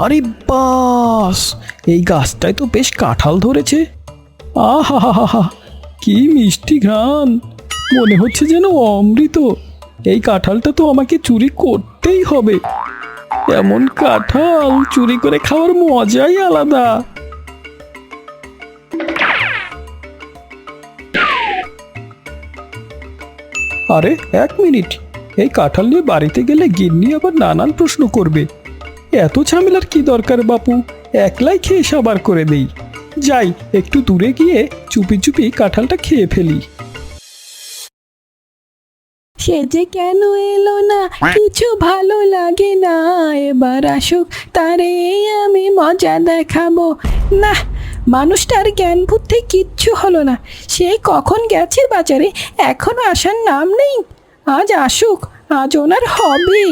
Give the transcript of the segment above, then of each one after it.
আরে বাস, এই গাছটায় তো বেশ কাঁঠাল ধরেছে। আহা হা হা হা, কি মিষ্টি ঘ্রাণ, মনে হচ্ছে যেন অমৃত। এই কাঁঠালটা তো আমাকে চুরি করতেই হবে। এমন কাঁঠাল চুরি করে খাওয়ার মজাই আলাদা। আরে এক মিনিট, এই কাঁঠাল নিয়ে বাড়িতে গেলে গিন্নি আবার নানান প্রশ্ন করবে। এত ঝামেলার কি দরকার বাপু, একলাই খেয়ে সাবার করে দেই। যাই একটু দূরে গিয়ে চুপি চুপি কাঁঠালটা খেয়ে ফেলি। সে যে কেন এলো না, কিছু ভালো লাগে না, এবার আসুক তারে আমি মজা দেখাবো। না, মানুষটার জ্ঞান বুদ্ধি কিচ্ছু হলো না। সে কখন গেছে বাজারে, এখনো আসার নাম নেই। আজ আসুক, আজ ওনার হবে।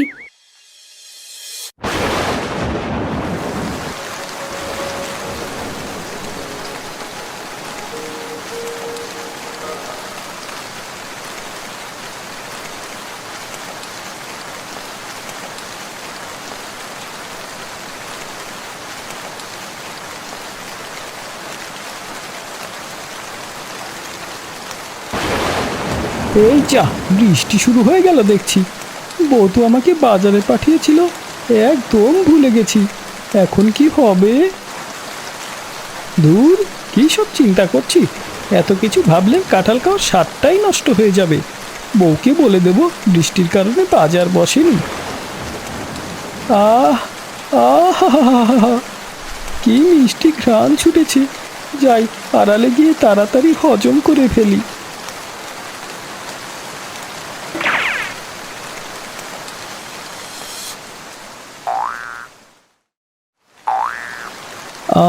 এই যা, বৃষ্টি শুরু হয়ে গেল দেখছি। বউ তো আমাকে বাজারে পাঠিয়েছিল, একদম ভুলে গেছি। এখন কি হবে? দূর, কী সব চিন্তা করছি, এত কিছু ভাবলে কাঁঠাল খাওয়ার স্বাদটাই নষ্ট হয়ে যাবে। বউকে বলে দেব বৃষ্টির কারণে বাজার বসেনি। আহ আহ, কি মিষ্টি ঘ্রাণ ছুটেছে। যাই, আড়ালে গিয়ে তাড়াতাড়ি হজম করে ফেলি।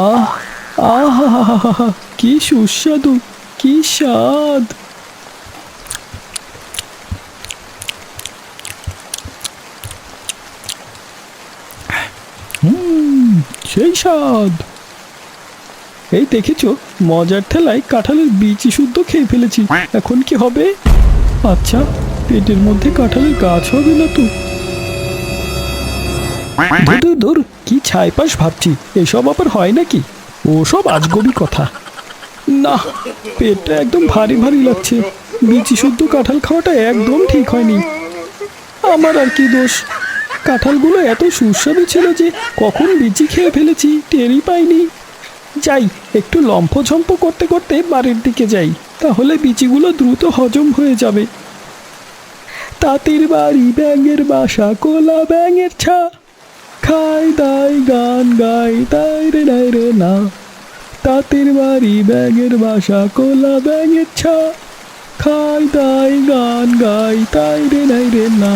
আহ আহ, কি সুস্বাদু, কি স্বাদ। সেই স্বাদ। এই দেখেছো, মজার ঠেলায় কাঁঠালের বীজই শুদ্ধ খেয়ে ফেলেছি। এখন কি হবে? আচ্ছা, পেটের মধ্যে কাঁঠালের গাছ হবে না তো? দূর দূর, কি ছাইপাশ ভাবছি, এসব আবার হয় নাকি? ওসব আজগবি কথা। না, পেটটা একদম ভারী ভারী লাগছে। বিচি শুদ্ধ কাঁঠাল খাওয়াটা একদম ঠিক হয়নি। আমার আর কি দোষ, কাঁঠালগুলো এত সুস্বাদু ছিল যে কখন বিচি খেয়ে ফেলেছি টেরই পাইনি। যাই, একটু লম্ফঝম্প করতে করতে বাড়ির দিকে যাই, তাহলে বিচিগুলো দ্রুত হজম হয়ে যাবে। তাঁতির বাড়ি ব্যাঙের বাসা, কোলা ব্যাঙের ছা, খাই দাই গান গাই তাই রে নাই রে না। তাঁতির বাড়ি ব্যাঙের বাসা, কোলা ব্যাঙের ছা, খাই দাই গান গাই তাই রে নাই রে না।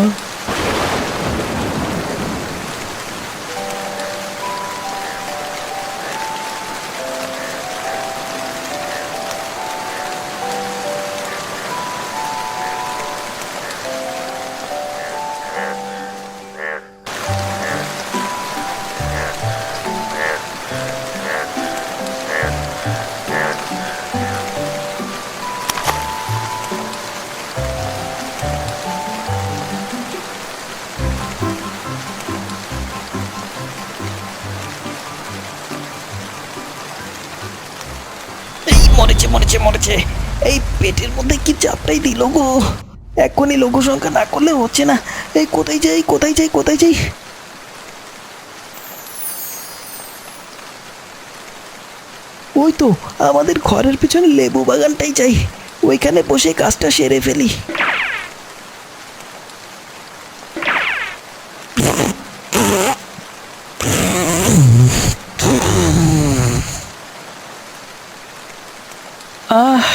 এই মরেছে মরেছে মরেছে, এই পেটের মধ্যে কি চাপটাই দিল গো। এখনই লঘু সংখ্যা না করলে হচ্ছে না। এই কোথায় যাই কোথায় যাই কোথায় যাই? ওই তো আমাদের ঘরের পিছনে লেবু বাগানটাই চাই, ওইখানে বসে কাজটা সেরে ফেলি। আহ,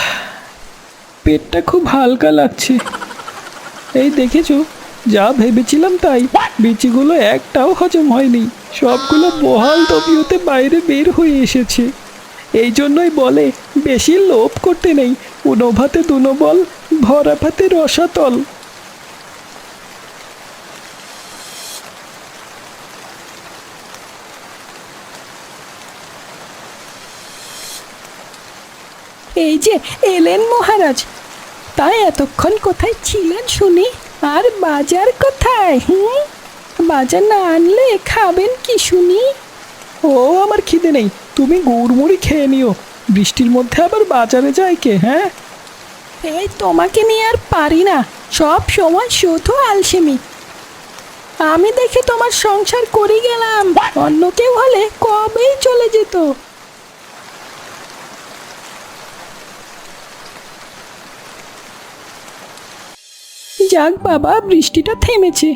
পেটটা খুব হালকা লাগছে। এই দেখেছো, যা ভেবেছিলাম তাই, বিচিগুলো একটাও হজম হয়নি। সবগুলো বহাল তবিয়তে বাইরে বের হয়ে এসেছে। এই জন্যই বলে, বেশি লোভ করতে নেই, উনো ভাতে দুনো বল, ভরা ভাতে রসাতল। এই যে এলেন মহারাজ, তাই এতক্ষণ কোথায় ছিলেন শুনি? আর বাজার কোথায়? বাজার না আনলে খাবেন কি শুনি? ও আমার খিদে নেই, তুমি গুড়মুড়ি খেয়ে নিও। বৃষ্টির মধ্যে আবার বাজারে যায় কে? হ্যাঁ, এই তোমাকে নিয়ে আর পারি না, সব সময় শুধু আলসেমি। আমি দেখে তোমার সংসার করে গেলাম, অন্য কেউ হলে কবেই চলে যেত। যাক বাবা, বৃষ্টিটা থেমেছে,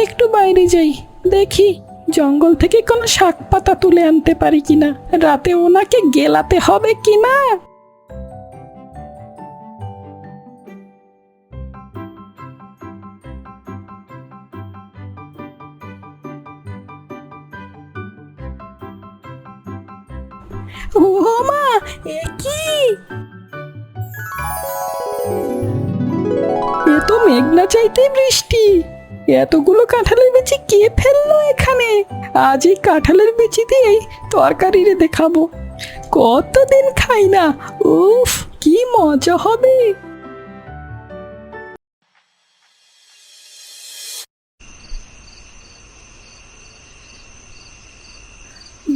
একটু বাইরে যাই, দেখি জঙ্গল থেকে কোনো শাক পাতা তুলে আনতে পারি কিনা, রাতে ওনাকে গেলাতে হবে কিনা। ও মা, এ কি? এ তো মেঘনা চাইতেই বৃষ্টি। এতগুলো কাঁঠালের বিচি কে ফেললো এখানে? আজ এই কাঁঠালের বিচি দিয়েই তরকারি রেঁধে খাবো। কতদিন খাই না, উফ কি মজা হবে।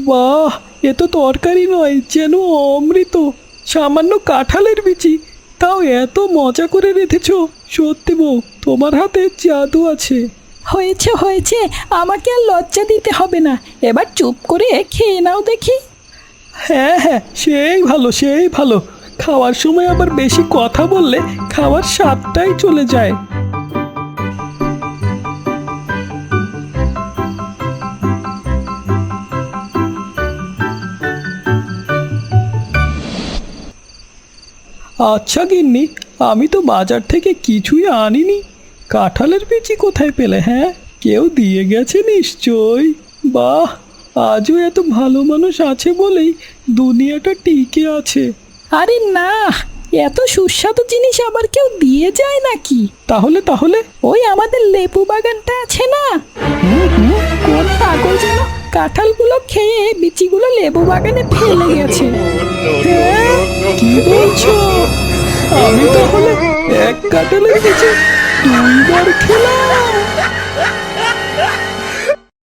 বাহ, এ তো তরকারি নয়, যেন অমৃত। সামান্য কাঁঠালের বিচি, তাও এত মজা করে রেঁধেছ। সত্যি বউ, তোমার হাতে জাদু আছে। হয়েছে হয়েছে, আমাকে আর লজ্জা দিতে হবে না, এবার চুপ করে খেয়ে নাও দেখি। হ্যাঁ হ্যাঁ, সেই ভালো সেই ভালো। খাওয়ার সময় আবার বেশি কথা বললে খাওয়ার স্বাদটাই চলে যায়। আচ্ছা গিন্নি, আমি তো বাজার থেকে কিছুই আনিনি। কাঁঠালের বিচি কোথায় পেলে? হ্যাঁ, কেউ দিয়ে গেছে নিশ্চয়। বাহ, আজও এত ভালো মানুষ আছে বলেই দুনিয়াটা টিকে আছে। আরে না, এত সুস্বাদু জিনিস আবার কেউ দিয়ে যায় নাকি? তাহলে তাহলে ওই আমাদের লেবু বাগানটা আছে না, কোন পাগল যেন কাঁঠালগুলো খেয়ে বিচিগুলো লেবু বাগানে ফেলে গেছে। হ্যাঁ, কি বলছো? আমি তাহলে এক কাঁঠালের বিচি দুইবার খেলাম।